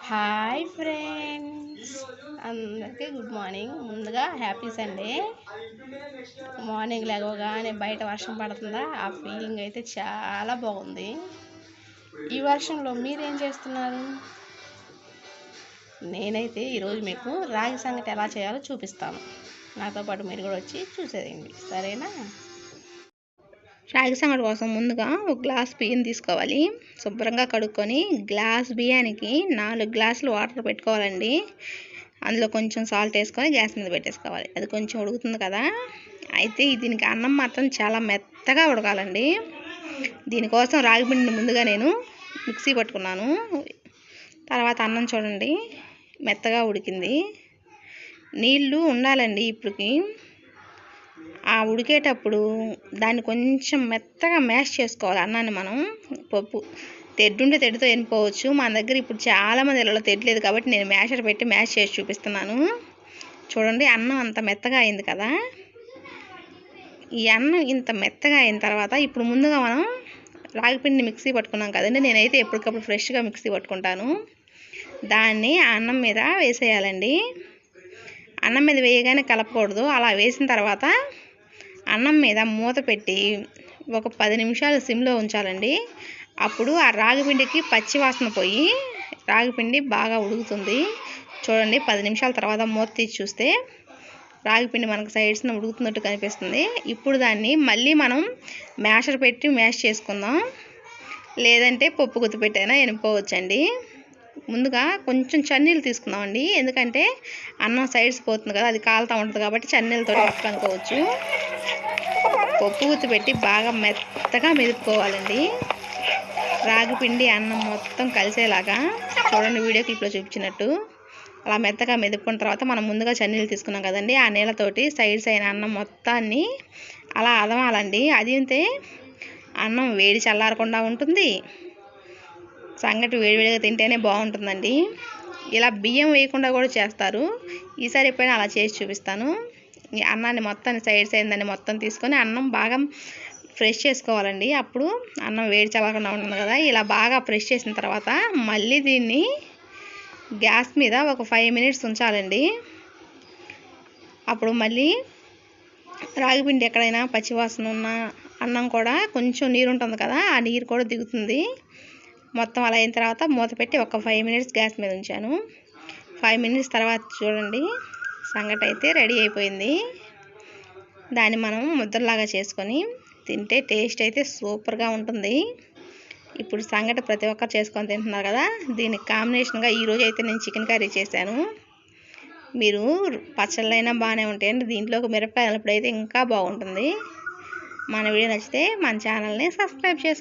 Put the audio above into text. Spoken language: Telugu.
హాయ్ ఫ్రెండ్స్, అందరికీ గుడ్ మార్నింగ్. ముందుగా హ్యాపీ సండే. మార్నింగ్ లేవగానే బయట వర్షం పడుతుందా, ఆ ఫీలింగ్ అయితే చాలా బాగుంది. ఈ వర్షంలో మీరేం చేస్తున్నారు? నేనైతే ఈరోజు మీకు రాగి సంగటి ఎలా చేయాలో చూపిస్తాను. నాతో పాటు మీరు కూడా వచ్చి చూసేయండి, సరేనా? రాగి సంగటి కోసం ముందుగా ఒక గ్లాస్ బియ్యం తీసుకోవాలి. శుభ్రంగా కడుక్కొని గ్లాస్ బియ్యానికి 4 గ్లాసులు వాటర్ పెట్టుకోవాలండి. అందులో కొంచెం సాల్ట్ వేసుకొని గ్యాస్ మీద పెట్టేసుకోవాలి. అది కొంచెం ఉడుకుతుంది కదా, అయితే దీనికి అన్నం మాత్రం చాలా మెత్తగా ఉడకాలండి. దీనికోసం రాగి పిండిని ముందుగా నేను మిక్సీ పట్టుకున్నాను. తర్వాత అన్నం చూడండి మెత్తగా ఉడికింది. నీళ్ళు ఉండాలండి. ఇప్పటికి ఆ ఉడికేటప్పుడు దాన్ని కొంచెం మెత్తగా మ్యాష్ చేసుకోవాలి అన్నాన్ని. మనం పప్పు తెడ్డుంటే తెడ్డుతో ఎనుకోవచ్చు. మన దగ్గర ఇప్పుడు చాలామంది ఇలా తెడ్లేదు కాబట్టి నేను మ్యాషర్ పెట్టి మ్యాష్ చేసి చూపిస్తున్నాను. చూడండి, అన్నం అంత మెత్తగా అయింది కదా. ఈ అన్నం ఇంత మెత్తగా అయిన తర్వాత ఇప్పుడు ముందుగా మనం రాగిపిండిని మిక్సీ పట్టుకున్నాం కదండి. నేనైతే ఎప్పటికప్పుడు ఫ్రెష్గా మిక్సీ పట్టుకుంటాను. దాన్ని అన్నం మీద వేసేయాలండి. అన్నం మీద వేయగానే కలపకూడదు. అలా వేసిన తర్వాత అన్నం మీద మూత పెట్టి ఒక 10 నిమిషాలు సిమ్లో ఉంచాలండి. అప్పుడు ఆ రాగిపిండికి పచ్చి వాసన పోయి రాగిపిండి బాగా ఉడుకుతుంది. చూడండి, 10 నిమిషాల తర్వాత మూత తీసి చూస్తే రాగిపిండి మనకు సైడ్స్న ఉడుకుతున్నట్టు కనిపిస్తుంది. ఇప్పుడు దాన్ని మళ్ళీ మనం మ్యాషర్ పెట్టి మ్యాష్ చేసుకుందాం, లేదంటే పప్పు గుత్తి పెట్టైనా ఎనుకోవచ్చండి. ముందుగా కొంచెం చన్నీళ్ళు తీసుకుందామండి, ఎందుకంటే అన్నం సైడ్స్ పోతుంది కదా, అది కాలుతూ ఉంటుంది కాబట్టి చన్నీళ్ళతో కనుక్కోవచ్చు. పప్పు గుత్తి పెట్టి బాగా మెత్తగా మెదుపుకోవాలండి. రాగిపిండి అన్నం మొత్తం కలిసేలాగా చూడండి, వీడియో క్లిప్లో చూపించినట్టు అలా మెత్తగా మెదుపుకున్న తర్వాత మనం ముందుగా చన్నీళ్ళు తీసుకున్నాం కదండి, ఆ నీళ్ళతోటి సైడ్స్ అయిన అన్నం మొత్తాన్ని అలా అదమాలండి. అదిమితే అన్నం వేడి చల్లారకుండా ఉంటుంది. సంగటి వేడివేడిగా తింటేనే బాగుంటుందండి. ఇలా బియ్యం వేయకుండా కూడా చేస్తారు. ఈసారి ఎప్పుడైనా అలా చేసి చూపిస్తాను. ఈ అన్నాన్ని మొత్తాన్ని సైడ్స్ అయిందని మొత్తం తీసుకొని అన్నం బాగా ఫ్రెష్ చేసుకోవాలండి. అప్పుడు అన్నం వేడి చల్లకుండా ఉంటుంది కదా. ఇలా బాగా ఫ్రెష్ చేసిన తర్వాత మళ్ళీ దీన్ని గ్యాస్ మీద ఒక 5 మినిట్స్ ఉంచాలండి. అప్పుడు మళ్ళీ రాగిపిండి ఎక్కడైనా పచ్చివాసన ఉన్న అన్నం కూడా కొంచెం నీరు ఉంటుంది కదా, ఆ నీరు కూడా దిగుతుంది. మొత్తం అలా అయిన తర్వాత మూత పెట్టి ఒక 5 మినిట్స్ గ్యాస్ మీద ఉంచాను. 5 మినిట్స్ తర్వాత చూడండి, సంగటి అయితే రెడీ అయిపోయింది. దాన్ని మనం ముద్దలాగా చేసుకొని తింటే టేస్ట్ అయితే సూపర్గా ఉంటుంది. ఇప్పుడు సంగటి ప్రతి ఒక్కరు చేసుకొని తింటున్నారు కదా, దీనికి కాంబినేషన్గా ఈరోజు అయితే నేను చికెన్ కర్రీ చేశాను. మీరు పచ్చళ్ళైనా బాగానే ఉంటాయండి, దీంట్లోకి మిరపకాయలు అయితే ఇంకా బాగుంటుంది. మన వీడియో నచ్చితే మన ఛానల్ని సబ్స్క్రైబ్ చేసుకోండి.